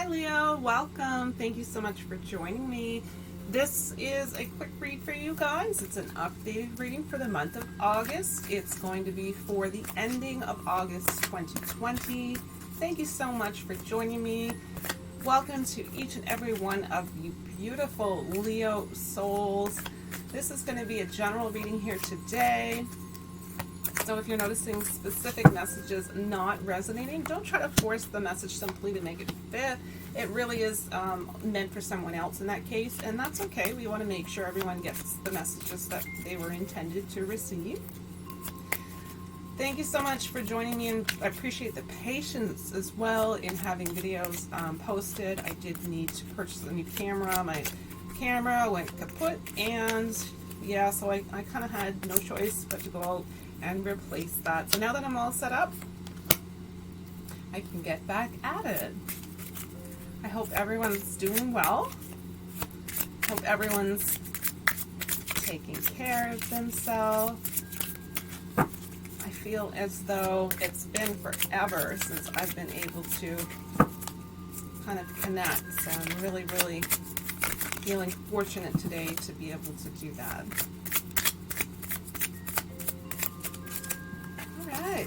Leo, welcome. Thank you so much for joining me. This is a quick read for you guys. It's an updated reading for the month of August. It's going to be for the ending of August 2020. Thank you so much for joining me. Welcome to each and every one of you beautiful Leo souls. This is going to be a general reading here today. So if you're noticing specific messages not resonating, don't try to force the message simply to make it fit. It really is meant for someone else in that case, and that's okay. We want to make sure everyone gets the messages that they were intended to receive. Thank you so much for joining me, and I appreciate the patience as well in having videos posted. I did need to purchase a new camera. My camera went kaput, and yeah, so I kind of had no choice but to go out and replace that. So now that I'm all set up, I can get back at it. I hope everyone's doing well. Hope everyone's taking care of themselves. I feel as though it's been forever since I've been able to kind of connect. So I'm really, really feeling fortunate today to be able to do that.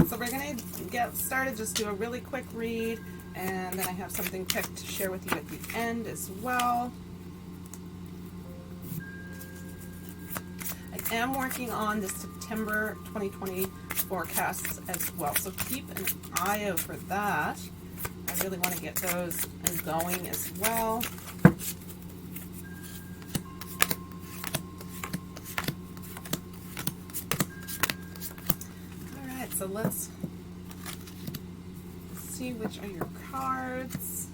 So we're going to get started, just do a really quick read, and then I have something quick to share with you at the end as well. I am working on the September 2020 forecasts as well, so keep an eye out for that. I really want to get those going as well. So let's see which are your cards.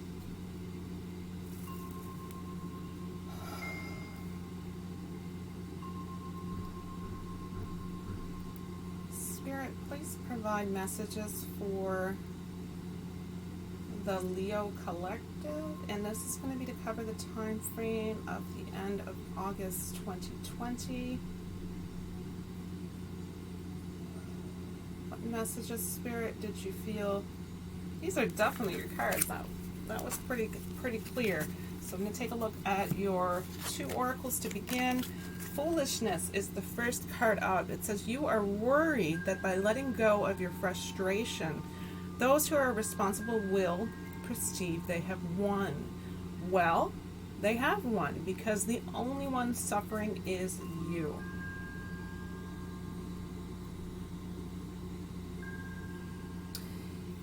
Spirit, please provide messages for the Leo Collective, and this is going to be to cover the time frame of the end of August 2020. Messages, Spirit, did you feel? These are definitely your cards. That was pretty clear. So I'm going to take a look at your two oracles to begin. Foolishness is the first card up. It says you are worried that by letting go of your frustration, those who are responsible will perceive they have won. Well, they have won, because the only one suffering is you.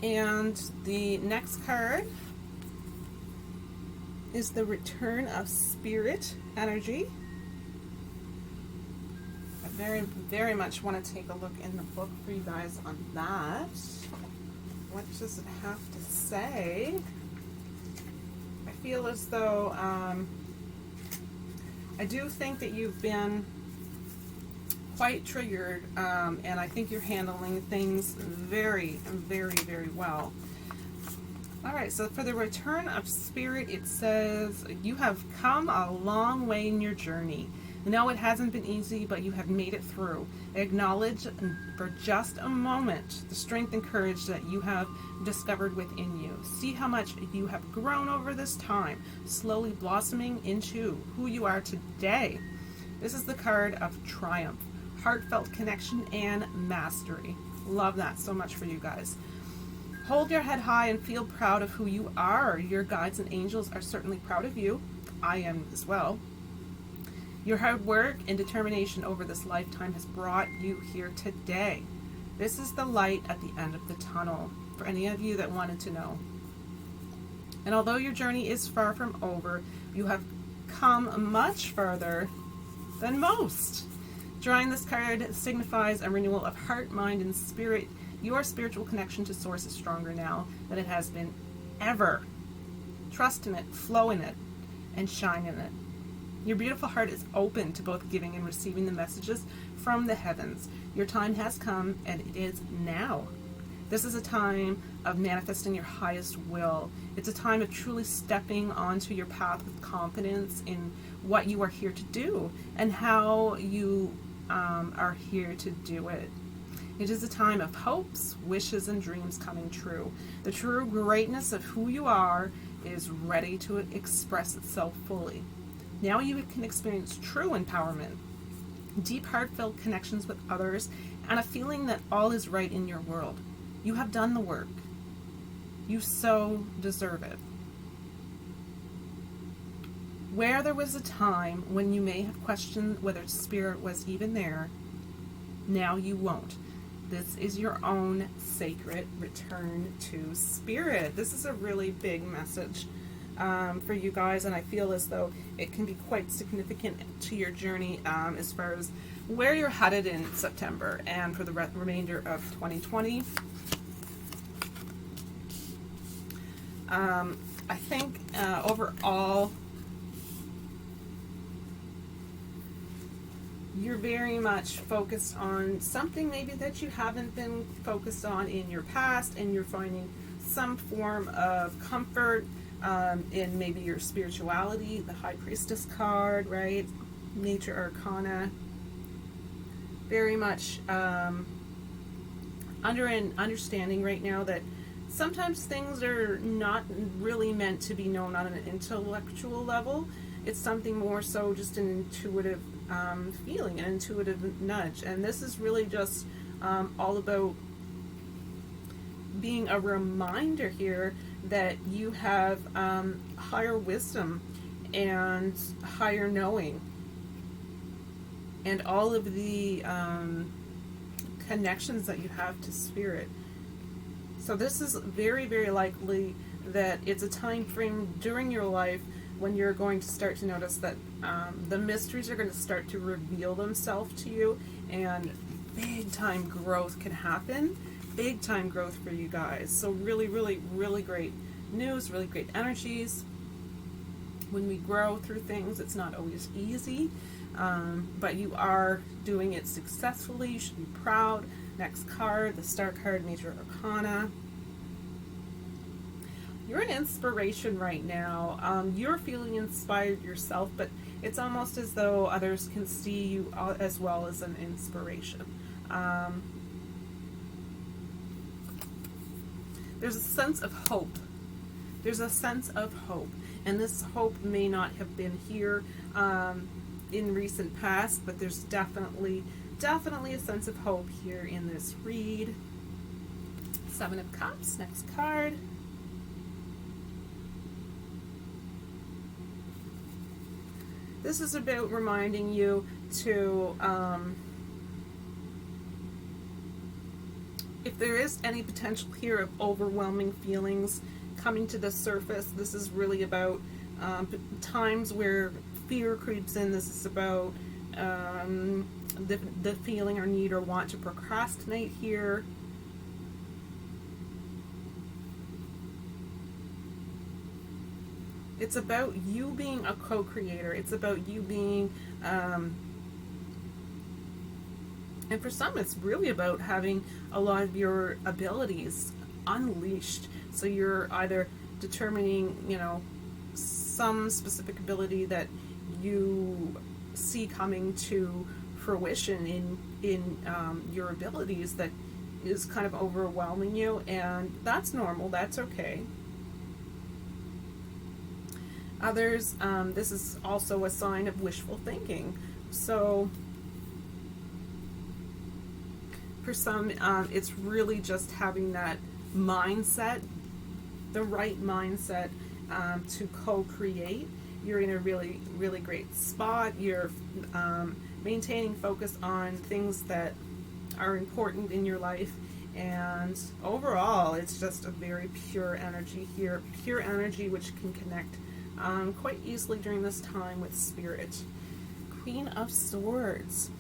And the next card is the Return of Spirit energy. I very, very much want to take a look in the book for you guys on that. What does it have to say? I feel as though I do think that you've been quite triggered, and I think you're handling things very, very, very well. All right, so for the Return of Spirit, it says you have come a long way in your journey. No, it hasn't been easy, but you have made it through. Acknowledge for just a moment the strength and courage that you have discovered within you. See how much you have grown over this time, slowly blossoming into who you are today. This is the card of triumph, heartfelt connection, and mastery. Love that so much for you guys. Hold your head high and feel proud of who you are. Your guides and angels are certainly proud of you. I am as well. Your hard work and determination over this lifetime has brought you here today. This is the light at the end of the tunnel, for any of you that wanted to know. And although your journey is far from over, you have come much further than most. Drawing this card signifies a renewal of heart, mind, and spirit. Your spiritual connection to Source is stronger now than it has been ever. Trust in it, flow in it, and shine in it. Your beautiful heart is open to both giving and receiving the messages from the heavens. Your time has come, and it is now. This is a time of manifesting your highest will. It's a time of truly stepping onto your path with confidence in what you are here to do and how you are here to do it. It is a time of hopes, wishes, and dreams coming true. The true greatness of who you are is ready to express itself fully. Now you can experience true empowerment, deep heartfelt connections with others, and a feeling that all is right in your world. You have done the work. You so deserve it. Where there was a time when you may have questioned whether spirit was even there, now you won't. This is your own sacred return to spirit. This is a really big message for you guys, and I feel as though it can be quite significant to your journey as far as where you're headed in September and for the remainder of 2020. I think overall, you're very much focused on something maybe that you haven't been focused on in your past, and you're finding some form of comfort in maybe your spirituality. The High Priestess card, right? Nature Arcana. Very much under an understanding right now that sometimes things are not really meant to be known on an intellectual level. It's something more so just an intuitive feeling, an intuitive nudge. And this is really just all about being a reminder here that you have higher wisdom and higher knowing, and all of the connections that you have to spirit. So this is very, very likely that it's a time frame during your life when you're going to start to notice that the mysteries are going to start to reveal themselves to you, and big time growth can happen. Big time growth for you guys. So really, really, really great news, really great energies. When we grow through things, it's not always easy, but you are doing it successfully. You should be proud. Next card, the Star card, Nature Arcana. You're an inspiration right now. You're feeling inspired yourself, but it's almost as though others can see you as well as an inspiration. There's a sense of hope. There's a sense of hope. And this hope may not have been here in recent past, but there's definitely a sense of hope here in this read. Seven of Cups, next card. This is about reminding you to, if there is any potential here of overwhelming feelings coming to the surface, this is really about times where fear creeps in. This is about the feeling or need or want to procrastinate here. It's about you being a co-creator. It's about you being, and for some it's really about having a lot of your abilities unleashed. So you're either determining, some specific ability that you see coming to fruition in your abilities that is kind of overwhelming you, and that's normal, that's okay. Others, this is also a sign of wishful thinking. So for some, it's really just having that mindset, the right mindset to co-create. You're in a really, really great spot. You're maintaining focus on things that are important in your life, and overall it's just a very pure energy here, pure energy which can connect quite easily during this time with spirit. Queen of Swords.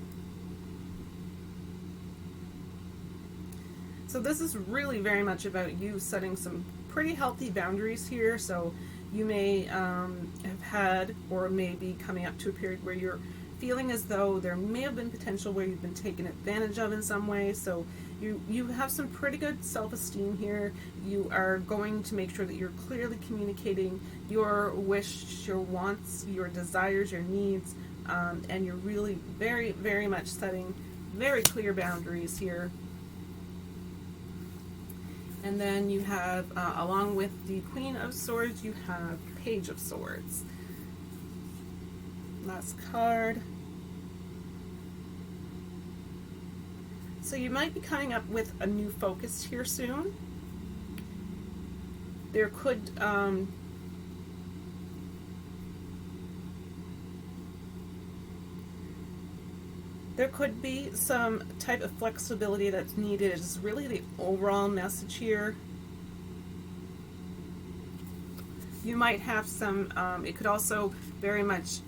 So this is really very much about you setting some pretty healthy boundaries here. So you may have had, or may be coming up to a period where you're feeling as though there may have been potential where you've been taken advantage of in some way. So you have some pretty good self-esteem here. You are going to make sure that you're clearly communicating your wish, your wants, your desires, your needs, and you're really very, very much setting very clear boundaries here. And then you have, along with the Queen of Swords, you have Page of Swords. Last card. So you might be coming up with a new focus here soon. There could be some type of flexibility that's needed. It's really the overall message here. You might have some, it could also very much,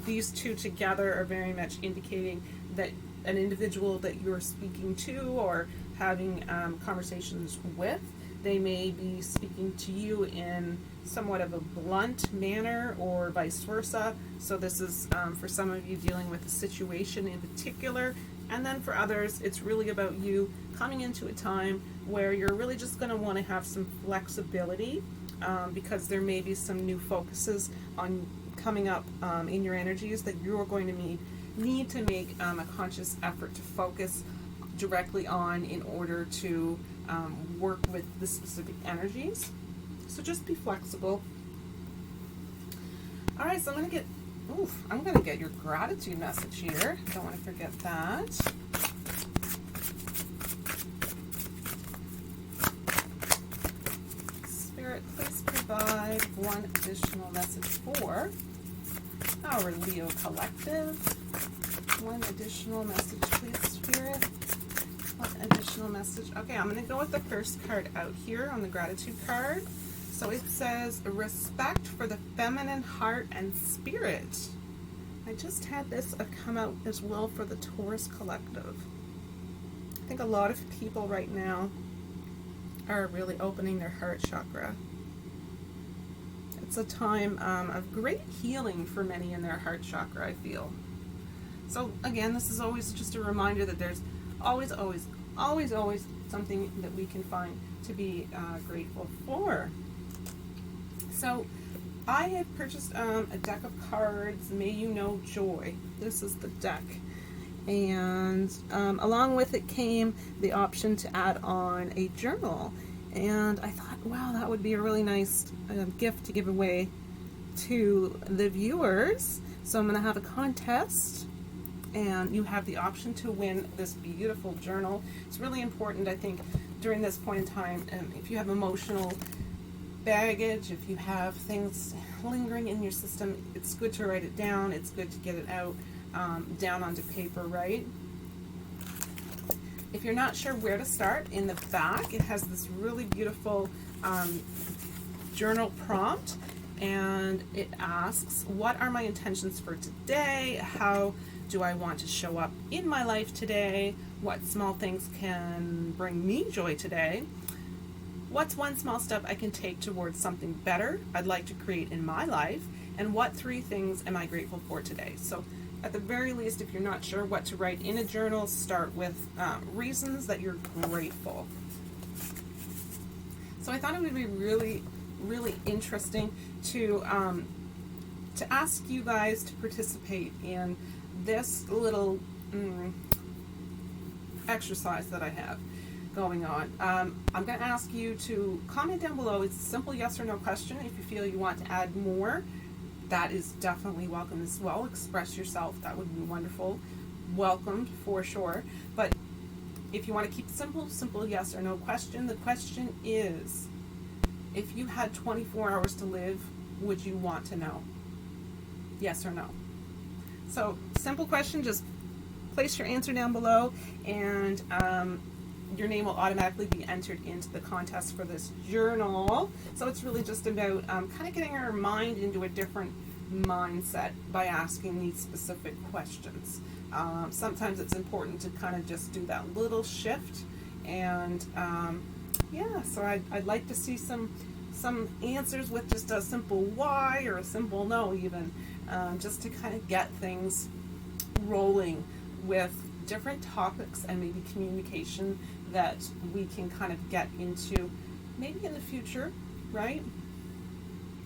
these two together are very much indicating that an individual that you're speaking to or having conversations with, they may be speaking to you in somewhat of a blunt manner or vice versa. So this is for some of you dealing with a situation in particular, and then for others it's really about you coming into a time where you're really just going to want to have some flexibility because there may be some new focuses on coming up in your energies that you're going to need to make a conscious effort to focus directly on in order to work with the specific energies. So just be flexible. All right, so I'm gonna get your gratitude message here. Don't want to forget that. Spirit, please provide one additional message for our Leo collective. One additional message, please, Spirit. One additional message. Okay, I'm going to go with the first card out here on the gratitude card. So it says, respect for the feminine heart and spirit. I just had this come out as well for the Taurus collective. I think a lot of people right now are really opening their heart chakra. It's a time of great healing for many in their heart chakra, I feel. So again, this is always just a reminder that there's always something that we can find to be grateful for. So I had purchased a deck of cards, May You Know Joy. This is the deck. And along with it came the option to add on a journal. And I thought, wow, that would be a really nice gift to give away to the viewers. So I'm going to have a contest, and you have the option to win this beautiful journal. It's really important, I think, during this point in time, if you have emotional baggage, if you have things lingering in your system, it's good to write it down. It's good to get it out down onto paper, right? If you're not sure where to start, in the back it has this really beautiful journal prompt, and it asks, what are my intentions for today? How do I want to show up in my life today? What small things can bring me joy today? What's one small step I can take towards something better I'd like to create in my life? And what 3 things am I grateful for today? So at the very least, if you're not sure what to write in a journal, start with reasons that you're grateful. So I thought it would be really, really interesting to ask you guys to participate in this little exercise that I have going on. I'm going to ask you to comment down below. It's a simple yes or no question. If you feel you want to add more, that is definitely welcome as well. Express yourself. That would be wonderful. Welcomed for sure. But if you want to keep it simple yes or no question. The question is, if you had 24 hours to live, would you want to know? Yes or no? So simple question, just place your answer down below, and your name will automatically be entered into the contest for this journal. So it's really just about kind of getting our mind into a different mindset by asking these specific questions. Sometimes it's important to kind of just do that little shift, and yeah, so I'd like to see some answers with just a simple why or a simple no even, just to kind of get things rolling with different topics and maybe communication that we can kind of get into maybe in the future, right?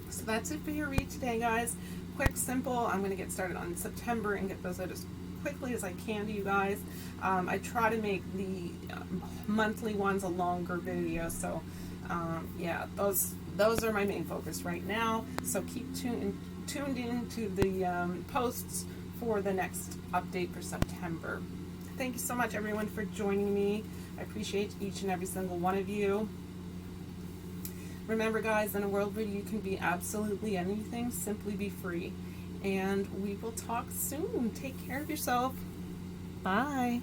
So that's it for your read today, guys. Quick, simple. I'm going to get started on September and get those out as quickly as I can to you guys. I try to make the monthly ones a longer video, so Yeah, those are my main focus right now. So keep tuned in to the posts for the next update for September. Thank you so much, everyone, for joining me. I appreciate each and every single one of you. Remember, guys, in a world where you can be absolutely anything, simply be free. And we will talk soon. Take care of yourself. Bye.